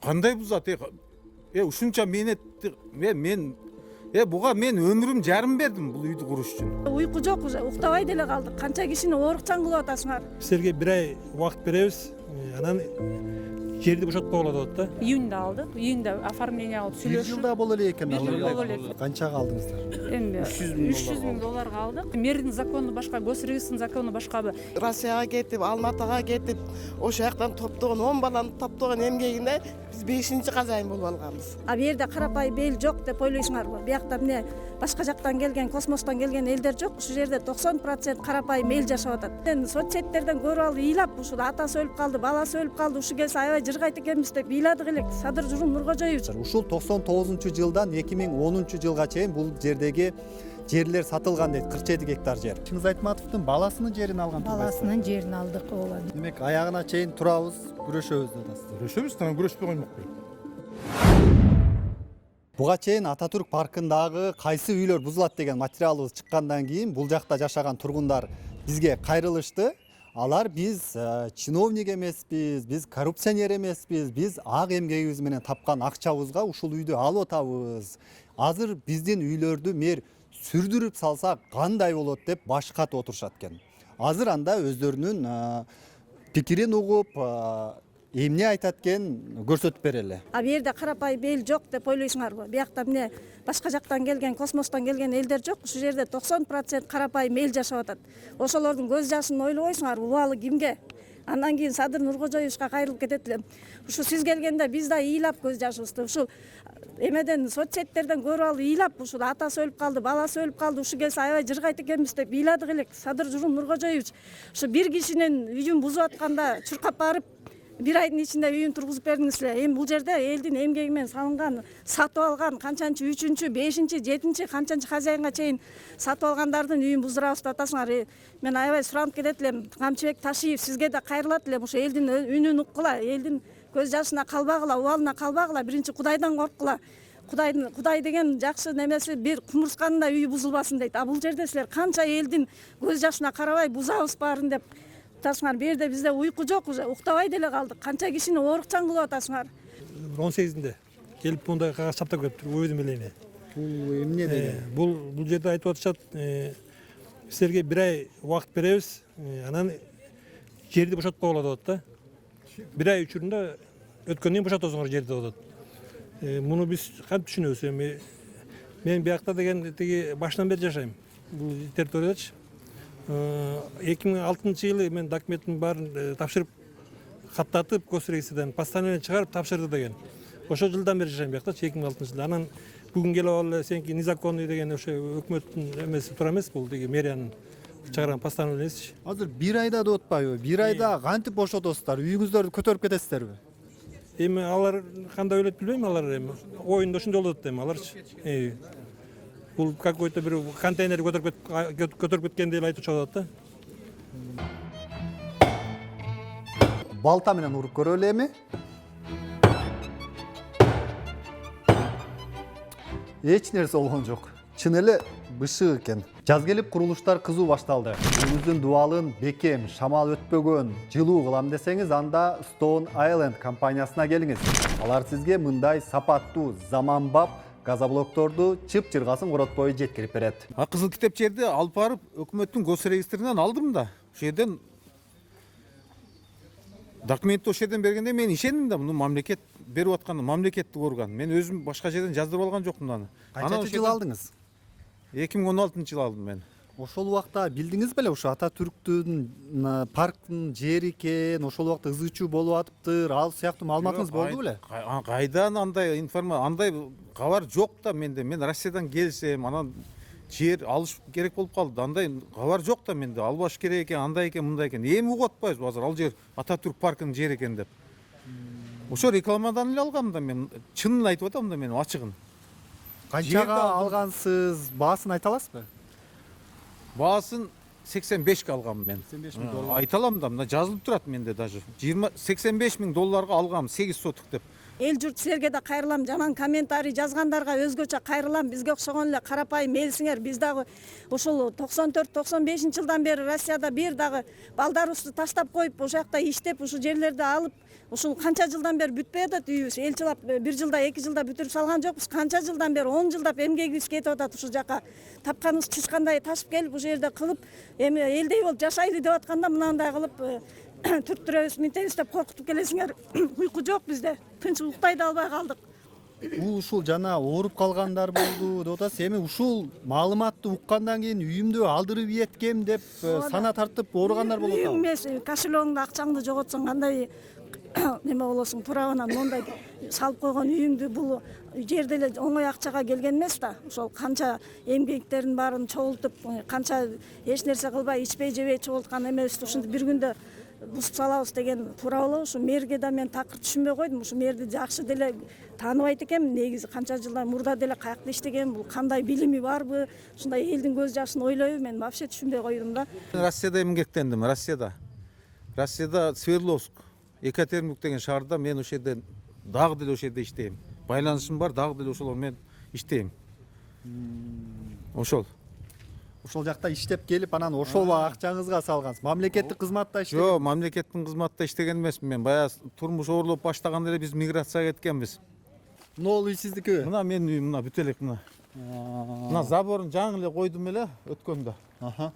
Кандай бузат? Ушунча мээнетти мен буга мен өмүрүм жарым бердим бул үйдү куруш үчүн. Уйку жок, уже уктабай деле калдык. Канча кишини оорукчан кылып атасыңар. Силерге бир ай убакыт беребиз. Анан жерди бошотпогула деп атат да. Июньда алдык. Июньда оформление алып Бир сүйлөшүп. жылда боло эле экен. Бир жыл боло элек. Канчага алдыңыздар? Эми 300 миң долларга алдык. Мэрдин закону башка, госрегистрдин закону башкабы. Россияга кетип, Алматыга кетип, ошол жактан топтогон 10 баланы топтогон эмгегинде биз 5-чи казайын болуп алганбыз. А бу жерде карапайым эл жок деп ойлойсуңарбы? Биякта эмне башка жактан келген, космостон келген элдер жок. Ушул жерде 90% карапайым эл жашап атат. Мен соцсеттерден көрүп алып ыйлап, ушул атасы өлүп калды, баласы өлүп калды, ушу келсе аябай жыргайт экенбиз деп ыйладык элек. Садыр Журум Нуркожоевич. Ушул 99-жылдан 2010-жылга чейин бул жердеги жерлер сатылган дейт, 47 гектар жер. Чыңгыз Айтматовдун баласынын жерин алган. Баласынын жерин алдык ооба. Демек аягына чейин турабыз, күрөшөбүз деп атасыздар. Күрөшөбүз, анан күрөшпөй коймокпу. Буга чейин Ататүрк паркындагы кайсы үйлөр бузулат деген материалыбыз чыккандан кийин бул жакта жашаган тургундар бизге кайрылышты. Алар биз чиновник эмеспиз, биз коррупционер эмеспиз, биз ак эмгегибиз менен тапкан акчабызга ушул үйдү алып атабыз. Азыр биздин үйлөрдү мэр сүрдүрүп салсак кандай болот деп баш катып отурушат экен. Азыр анда өздөрүнүн пикирин угуп, эмне айтат экен көрсөтүп берели. А бу жерде карапайым эл жок деп ойлойсуңарбы? Биякта эмне башка жактан келген, космостон келген элдер жок. Ушул жерде 90% карапайым эл жашап атат. Ошолордун көз жашын ойлобойсуңарбы? Убалы кимге? Андан кийин Садыр Нуркожоевичке кайрылып кетет элем. Ушу сиз келгенде биз да ыйлап көз жашыбызды ушул эмеден соцсеттерден көрүп алып ыйлап, ушул атасы өлүп калды, баласы өлүп калды, ушу келсе аябай жыргайт экенбиз деп ыйладык элек. Садыр Журум Нуркожоевич ушу бир кишинин үйүн бузуп атканда чуркап барып бир айдын ичинде үйүн тургузуп бердиңиз эле. Эми бул жерде элдин эмгеги менен салынган, сатып алган канчанчы 3-чү, 5-чи, 7-чи, канчанчы хозяинга чейин сатып алгандардын үйүн буздурабыз деп атасыңар. Мен аябай суранып кетет элем. Камчыбек Ташиев сизге да кайрылат элем. Ошо элдин үнүн уккула, элдин көз жашына калбагыла, убалына калбагыла. Биринчи Кудайдан корккула. Кудай деген жакшы немеси бир кумурсканында үйү бузулбасын дейт. А бул жерде силер канча элдин көз жашына карабай бузабыз баарын деп атасыңар. Бу жерде бизде уйку жок, уже уктабай деле калдык. Канча кишини оорукчан кылып атасыңар. 18-inde келип мындай кагаз чаптап кетиптир өйдүм элейне. Бул эмне деген? Бул жерде айтып атышат, силерге бир ай убакыт беребиз. Анан жерди бошотпогула деп атат да. Бир ай учурунда өткөндөн кийин бошотосуңар жерди деп атат. Муну биз кантип түшүнөбүз? Эми мен биякта деген тиги башынан бери жашайм. Бул территориядачы. 2006-жылы мен документин баарын тапшырып каттатып госрегистрден постановление чыгарып тапшырды деген. Ошол жылдан бери жашайм биякта, 2006-жылы. Анан бүгүн келип алып сенки незаконный деген ошо өкмөттүн эмеси туура эмес, бул тиги мэриянын чыгарган постановленияси. Азыр бир айда деп атпайбы? Бир айда кантип бошотосуздар? Үйүңүздөрдү көтөрүп кетесиздерби? Эми алар кандай ойлойт билбейм, алар эми оюнда ошондой болот да эми аларчы. Бул какой-то бир контейнер көтөрүп кеткендей эле айтып чыгып атат да. Балта менен уруп көрөлү эми. Эч нерсе болгон жок. Чын эле бышык экен. Жаз келип курулуштар кызуу башталды. Үйүңүздүн дубалын бекем, шамал өтпөгөн, жылуу кылам десеңиз, анда Stone Island компаниясына келиңиз. Алар сизге мындай сапаттуу, заманбап газоблокторду чып-чыргасын коротпой жеткирип берет. Кызыл китеп жерди алып барып өкмөттүн госрегистринен алдым да. Ошол жерден документти ошол жерден бергенде мен ишендим да, муну мамлекет берип атканы, мамлекеттик орган. Мен өзүм башка жерден жаздырып алган жокмун аны. Канча жыл алдыңыз? 2016-жылы алдым мен. Ошол убакта билдиңиз беле ушу Ататүрктүн парктын жери экен, ошол убакта ызы-чуу болуп атыптыр, ал сыяктуу маалыматыңыз болду беле? Кайдан андай информация, андай кабар жок да менде. Мен Россиядан келсем, анан жер алыш керек болуп калды. Андай кабар жок да менде. Албаш керек экен, андай экен, мындай экен. Эми угуп атпайбыз азыр ал жер Ататүрк паркынын жери экен деп. Ошо рекламадан эле алгам да мен. Чынын айтып атам да мен, ачыгын. Канчага алгансыз, баасын айта аласызбы? Баасын 85 алгам мен. 85 миң доллар. Айта алам да, мына жазылып турат менде даже. 85 миң долларга алгам 8 соток деп. эл журт силерге да кайрылам, жаман комментарий жазгандарга өзгөчө кайрылам. Бизге окшогон эле карапайым элсиңер. Биз дагы ушул 94-95 жылдан бери Россияда бир дагы балдарыбызды таштап коюп, ошол жакта иштеп, ушул жерлерди алып, ушул канча жылдан бери бүтпөй атат үйүбүз. Эл чылап 1 жылда, 2 жылда бүтүрүп салган жокпуз. Канча жылдан бери 10 жылдап эмгегибиз кетип атат ушул жака. Тапканыбыз чычкандай ташып келип ушул жерде кылып, эми элдей болуп жашайлы деп атканда мынандай кылып түрттүрөбүз, минтебиз деп коркутуп келесиңер. Уйку жок бизде. Тынч уктай да албай калдык. Ушул жана ооруп калгандар болду деп атасыз. Эми ушул маалыматты уккандан кийин үйүмдү алдырып ийеткем деп сана тартып ооругандар болуп Үйүң атабы? эмес, кошелегиңде акчаңды жоготсоң кандай неме болосуң, туурабынан мондай салып койгон үйүңдү бул жерде эле оңой акчага келген эмес да. Ошол канча эмгектерин баарын чогултуп, канча эч нерсе кылбай, ичпей жебей чогулткан эмебизди ушинтип бир күндө бузуп салабыз деген туура болобу? Ушу мэрге да мен такыр түшүнбөй койдум. Ушу мэрди жакшы деле тааныбайт экенмин. Негизи канча жылдан мурда деле каякта иштеген, бул кандай билими барбы? Ушундай элдин көз жашын ойлойбу? Мен вообще түшүнбөй койдум да. Россияда эмгектендим, Россияда. Россияда Свердловск, Екатеринбург деген шаарда мен ошол жерде дагы деле ошол жерде иштейм. Байланышым бар, дагы деле ошол менен иштейм. Ошол. Ошол жакта иштеп келип, анан ошол акчаңызга салгансыз. Мамлекеттик кызматта иштеген. Жок, мамлекеттин кызматында иштеген эмесмин мен. Баягы турмуш оорлоп баштаганда эле биз миграцияга кеткенбиз. Могул үй сиздики? Мына менин үйүм, мына бүт элек мына. Мына заборун жаңы эле койдум эле өткөндө. Аха.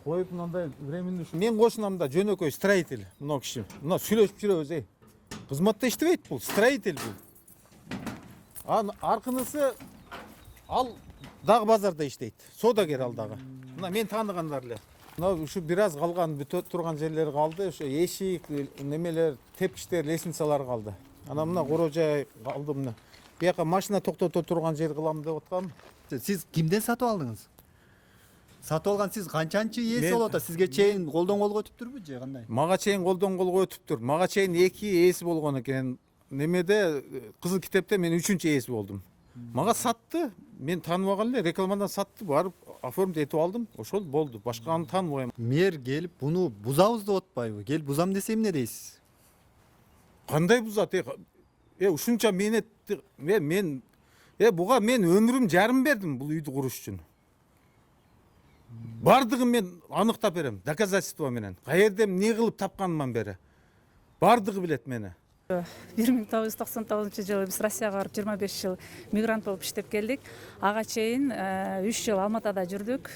Коюп мындай временный ушу. Мен кошунамда жөнөкөй строитель, мына киши. Мына сүйлөшүп жүрөбүз, Кызматта иштебейт бул, строитель бул. Аркынысы ал дагы базарда иштейт. Содагер ал дагы. Мына мен тааныгандар эле. Мына ушу бир аз калган бүтө турган жерлери калды. Ошо эшик, немелер, тепкичтер, лестницалар калды. Анан мына корожай калды мына. Бияка машина токтото турган жер кылам деп аткам. Сиз кимден сатып алдыңыз? Сатып алган сиз канчанчы ээси Мен- болуп атат? Сизге чейин колдон колго өтүптүрбү же кандай? Мага чейин колдон колго өтүптүр. Мага чейин 2 ээси болгон экен. Немеде Кызыл китепте мен 3-үчү ээси болдум. Мага сатты. Мен тааныбаган эле рекламадан сатты. Барып оформить этип алдым. Ошол болду. Башканы тааныбайм. Мэр келип буну бузабыз деп атпайбы? Кел бузам десе эмне дейсиз? Кандай бузат? Ушунча мээнетти мен буга мен өмүрүм жарым бердим бул үйдү куруш үчүн. Бардыгын мен аныктап берем, доказательство менен. Каерде эмне кылып тапканымдан бери. Бардыгы билет мени. 1999 жылы биз Россияга барып 25 жыл мигрант болуп иштеп келдик. Ага чейин 3 жыл Алматада жүрдүк.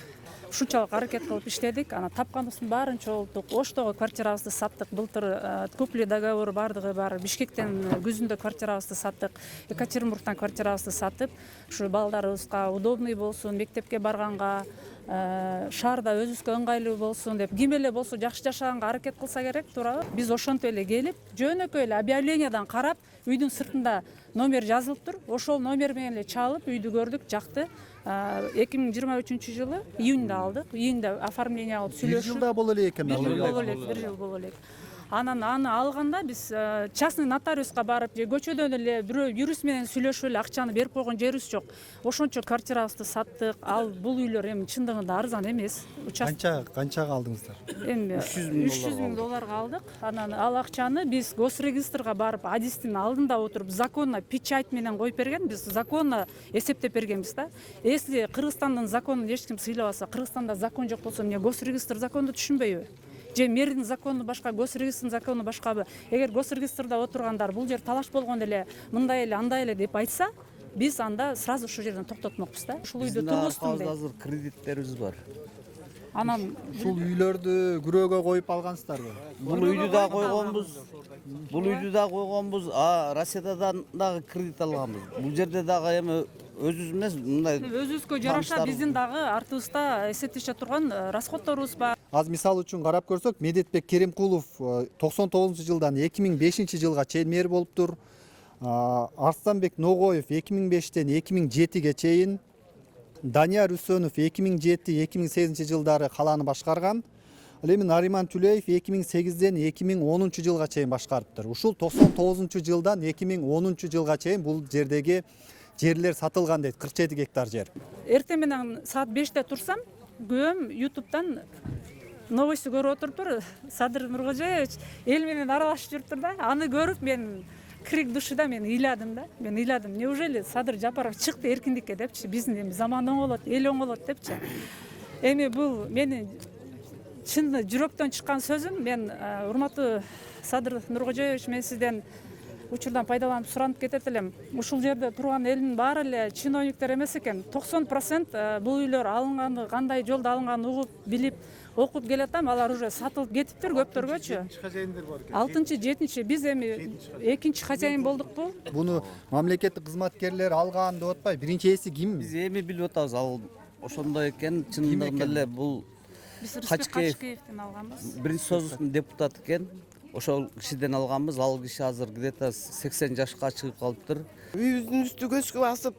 Ушунчалык аракет кылып иштедик. Ана тапканыбыздын баарын чогулттук. Оштогу квартирабызды саттык. Былтыр купли договор бардыгы бар. Бишкектен күзүндө квартирабызды саттык. Екатеринбургтан квартирабызды сатып, ушу балдарыбызга удобный болсун, мектепке барганга, шаарда өзүбүзгө ыңгайлуу болсун деп, ким эле болсо жакшы жашаганга аракет кылса керек, туурабы? Биз ошентип эле келип, жөнөкөй эле объявлениядан карап, үйдүн сыртында номер жазылыптыр. Ошол номер менен эле чалып, үйдү көрдүк, жакты. 2023 жылы июньда алдык. Июньда оформление кылып Бир сүйлөшүп. жылда боло эле экен. Бир жыл боло элек. Анан аны алганда биз частный нотариуска барып, же көчөдөн эле бирөө юрист менен сүйлөшүп эле акчаны берип койгон жерибиз жок. Ошончо квартирабызды саттык. Ал бул үйлөр эми чындыгында арзан эмес. Канчага алдыңыздар? Эми 300 миң долларга алдык. Анан ал акчаны биз госрегистрга барып, адистин алдында отуруп, законно печать менен коюп берген. Биз законно эсептеп бергенбиз да. Если Кыргызстандын законун эч ким сыйлабаса, Кыргызстанда закон жок болсо, эмне госрегистр законду түшүнбөйбү? Же мэрдин закону башка, госрегистрдин закону башкабы? Эгер госрегистрда отургандар бул жер талаш болгон эле, мындай эле, андай эле деп айтса, биз анда сразу ушул жерден токтотмокпуз да. Ушул үйдү тургуздум деп. Азыр кредиттерибиз бар. Анан Ушул үйлөрдү күрөөгө коюп алгансыздарбы? Бул үйдү да койгонбуз. Россиядан дагы кредит алганбыз. Бул жерде дагы эми өзүбүз эмес, мындай өзүбүзгө жараша биздин дагы артыбызда эсептеше турган расходторубуз бар. Аз мисал үчүн карап көрсөк, Медетбек Керимкулов 99 жылдан 2005 жылга чейин мэр болуптур. Арстанбек Ногоев 2005тен 2007ге чейин, Данияр Үсөнов 2007-2008 жылдары калааны башкарган. Ал эми Нариман Түлеев 2008ден 2010 жылга чейин башкарыптыр. Ушул 99 жылдан 2010 жылга чейин бул жердеги жерлер сатылган дейт, 47 гектар жер. Эртең менен саат 5те турсам, күйөөм YouTube'дан новости көрүп отуруптур. Садыр Нуркожоевич эл менен аралашып жүрүптүр да. Аны көрүп мен крик душида мен ыйладым да. Мен ыйладым. Неужели Садыр Жапаров чыкты эркиндикке депчи, биздин эми заман оңолот, эл оңолот депчи. Эми бул менин чын жүрөктөн чыккан сөзүм. Мен урматтуу Садыр Нуркожоевич, мен сизден учурдан пайдаланып суранып кетет элем. Ушул жерде турган элдин баары эле чиновниктер эмес экен. 90% бул үйлөр алынганы, кандай жолдо алынганын угуп, билип, окуп келатам. Алар уже сатылып кетиптир көптөргөчү. 7-хажайындар бар экен. 6-7 биз эми экинчи хозяин болдукпу. Буну мамлекеттик кызматкерлер алган деп атпайбы? Биринчи ээси ким? Биз эми билип атабыз, ал ошондой экен. Чындыгында эле бул Биз Рыспек Качкеев Качкеевден алганбыз. биринчи союздун депутаты экен. Ошол кишиден алганбыз. Ал киши азыр где-то 80 жашка чыгып калыптыр. Үйүбүздүн үстү көчкү басып,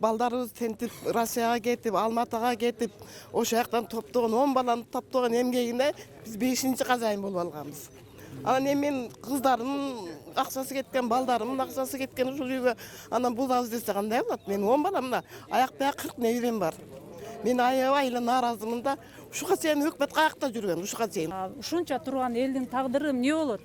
балдарыбыз тентип Россияга кетип, Алматыга кетип, ошол жактан топтогон 10 баланы топтогон эмгегинде биз 5-чи казайын болуп алганбыз. Анан эми мен кыздарымдын акчасы кеткен, балдарымдын акчасы кеткен ушул үйгө анан булабыз десе кандай болот? Менин 10 баламда аяк бияк 40 неберем бар. Мен аябай эле нааразымын да. Ушуга чейин өкмөт каякта жүргөн, ушуга чейин. Ушунча турган элдин тагдыры эмне болот?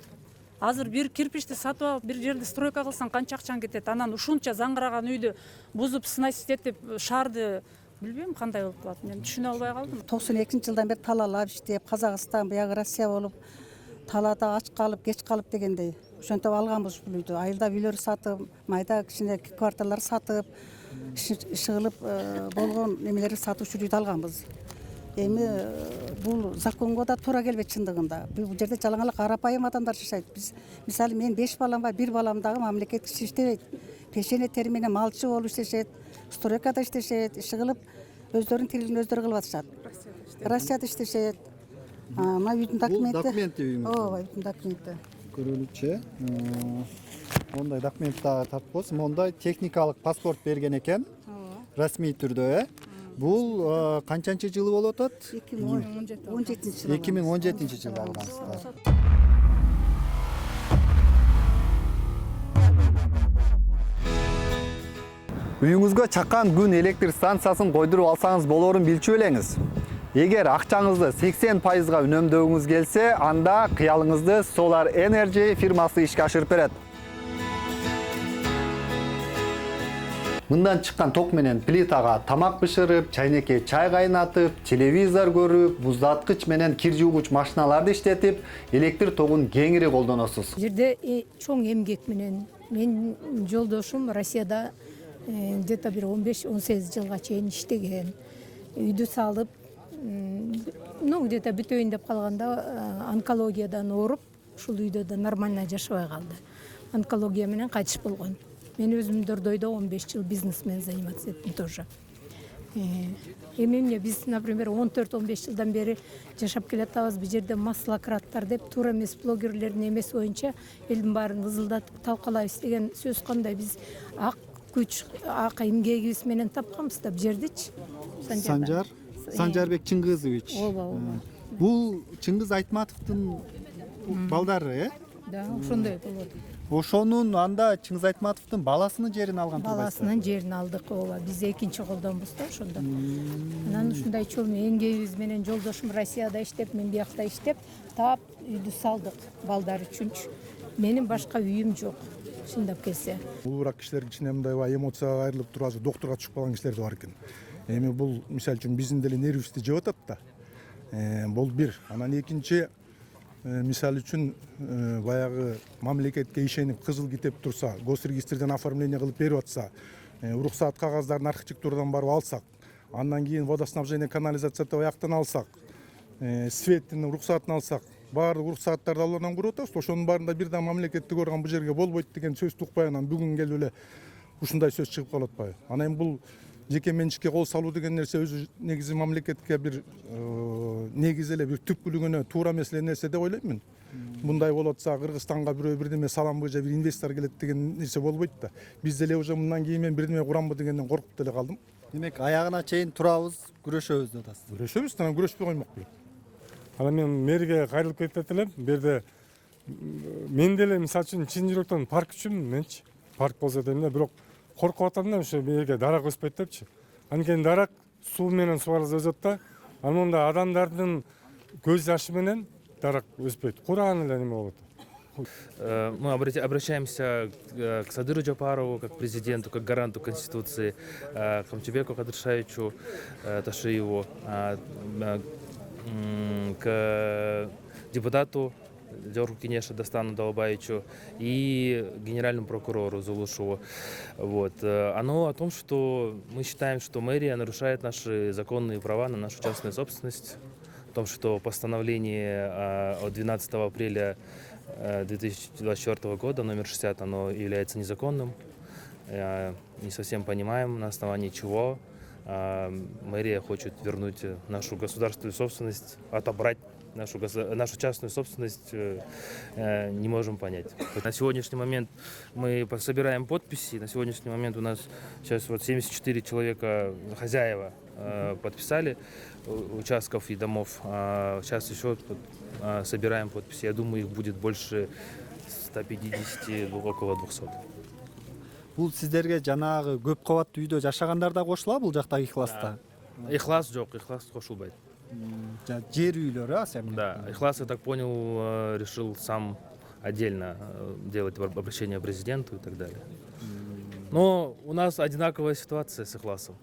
Азыр бир кирпичти сатып алып, бир жерде стройка кылсаң канча акчаң кетет? Анан ушунча заңгыраган үйдү бузуп, снасить этип, шаарды билбейм кандай болуп калат. Мен түшүнө албай калдым. 92-жылдан бери талаалап иштеп, Казакстан, буягы Россия болуп, талаада ач калып, кеч калып дегендей. Ошентип алганбыз ушул үйдү. Айылда үйлөр сатып, майда кичине кварталар сатып, иши кылып болгон немелерди сатып ушул үйдү алганбыз. Эми бул законго да туура келбейт чындыгында. Бул жерде жалаңалак арапайым адамдар жашайт. Биз мисалы мен 5 балам бар, 1 балам дагы мамлекеттик иш иштебейт. Пешене термине малчы болуп иштешет, стройкада иштешет, иши кылып өздөрүнүн тирилигин өздөрү кылып атышат. Россияда иштешет. Мына үйдүн документи. Бул документи үйүңүз. Ооба, үйдүн документи. Көрүлүчү. Мондай документ дагы тартпос. Мондай техникалык паспорт берген экен. Расмий түрдө, Бул канчанчы жылы болуп атат? 2017 жылы. 2017 жылы алгансыздар. Үйүңүзгө чакан күн электр станциясын койдуруп алсаңыз болорун билчү белеңиз. Эгер акчаңызды 80%га үнөмдөгүңүз келсе, анда кыялыңызды Solar Energy фирмасы ишке ашырып берет. Мындан чыккан ток менен плитага тамак бышырып, чайнекке чай кайнатып, телевизор көрүп, буздаткыч менен кир жуугуч машиналарды иштетип, электр тогун кеңири колдоносуз. Жерде чоң эмгек менен мен жолдошум Россияда где-то бир 15-18 жылга чейин иштеген. Үйдү салып, где-то бүтөйүн деп калганда онкологиядан ооруп, ушул үйдө да нормально жашабай калды. Онкология менен кайтыш болгон. Мен өзүм Дордойдо 15 жыл бизнесмен заниматься еттим тоже. Эмне биз, например, 14-15 жылдан бери жашап келатабыз. Бул жерде маслократтар деп туура эмес блогерлердин эмеси боюнча элдин баарын ызылдатып талкалайбыз деген сөз кандай? Биз ак күч, ак эмгегибиз менен тапканбыз да бул жердичи. Санжарбек Чыңгызович. Ооба. Бул Чыңгыз Айтматовдун балдары, Да, ошондой болот. Ошонун анда Чыңгыз Айтматовдун баласынын жерин алган турбайсызбы? Баласынын жерин алдык, ооба. Биз экинчи колдонбуз да ошондо. Анан ушундай чоң эмгегибиз менен жолдошум Россияда иштеп, мен биякта иштеп, таап үйдү салдык балдар үчүнчү. Менин башка үйүм жок. Чындап келсе. Улуураак кишилер кичине мындай эмоцияга айрылып туруп азыр доктурга түшүп калган кишилер да бар экен. Эми бул мисалы үчүн биздин деле нервибизди жеп атат да. Бул бир. Анан экинчи мисалы үчүн баягы мамлекетке ишенип кызыл китеп турса, госрегистрден оформление кылып берип атса, уруксаат кагаздарын архитектурадан барып алсак, андан кийин водоснабжение канализацияны аяктан алсак, светтин уруксаатын алсак, баардык уруксааттарды алардан көрүп атабыз. Ошонун баарында бир да мамлекеттик орган бул жерге болбойт деген сөздү укпай анан бүгүн келип эле ушундай сөз чыгып калып атпайбы? Анан бул жеке менчикке кол салуу деген нерсе өзү негизи мамлекетке бир негизи эле бир түпкүлүгүнө туура эмес эле нерсе деп ойлойм мен. Мындай болуп атса Кыргызстанга бирөө бирдеме саламбы же бир инвестор келет деген нерсе болбойт да. Биз деле уже мындан кийин мен бирдеме курамбы дегенден коркуп деле калдым. Демек аягына чейин турабыз, күрөшөбүз деп атасыз. Күрөшөбүз, анан күрөшпөй коймок белек. Анан мен мэрге кайрылып кетет элем. Бу жерде мен деле мисалы үчүн чын жүрөктөн парк үчүнмүн менчи. Парк болсо дейм да, бирок коркуп атам да, ошо мэрге дарак өспөйт депчи. Анткени дарак суу менен сугарылса өсөт да. Анан да адамдардын көз жашы менен дарак өспөйт. Кураган эле неме болот. Мы обращаемся к Садыру Джапарову, как президенту, как гаранту Конституции, к Хамчебеку Кадыршаевичу Ташиеву, к депутату Дёргу Кенеша Дастану Далабаевичу и генеральному прокурору Зулушеву. Вот. Оно о том, что мы считаем, что мэрия нарушает наши законные права на нашу частную собственность, о том, что постановление от 12 апреля 2024 года, номер 60, оно является незаконным. Не совсем понимаем, на основании чего мэрия хочет вернуть нашу государственную собственность, отобрать нашу частную собственность, не можем понять. На сегодняшний момент мы собираем подписи. На сегодняшний момент у нас сейчас вот 74 человека, хозяева, подписали участков и домов. Сейчас еще собираем подписи. Я думаю, их будет больше 150, около 200. Бул сиздерге жанагы көп кабаттуу үйдө жашагандар да кошула бул жактагы ихласта? Ихлас жоқ, ихлас кошулбайт. Жер үйлөрү, асем? Да, Ихлас, я так понял, решил сам отдельно делать обращение к президенту и так далее. Но у нас одинаковая ситуация с Ихласом.